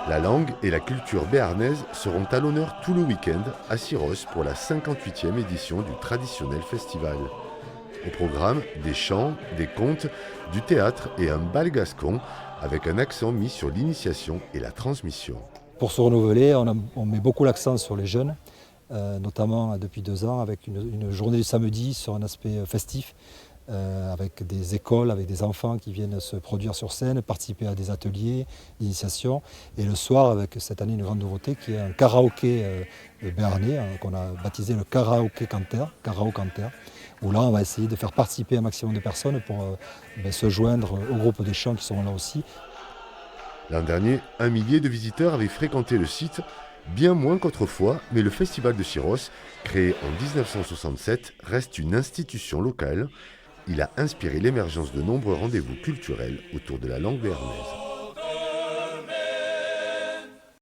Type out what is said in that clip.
La langue et la culture béarnaise seront à l'honneur tout le week-end à Syros pour la 58e édition du traditionnel festival. Au programme, des chants, des contes, du théâtre et un bal gascon avec un accent mis sur l'initiation et la transmission. Pour se renouveler, on met beaucoup l'accent sur les jeunes, notamment depuis 2 ans avec une journée du samedi sur un aspect festif, avec des écoles, avec des enfants qui viennent se produire sur scène, participer à des ateliers d'initiation. Et le soir, avec cette année une grande nouveauté qui est un karaoké béarnais, qu'on a baptisé le karaoké canter, où là on va essayer de faire participer un maximum de personnes pour se joindre au groupe de chants qui seront là aussi. L'an dernier, 1 millier de visiteurs avaient fréquenté le site, bien moins qu'autrefois, mais le festival de Syros, créé en 1967, reste une institution locale. Il a inspiré l'émergence de nombreux rendez-vous culturels autour de la langue béarnaise.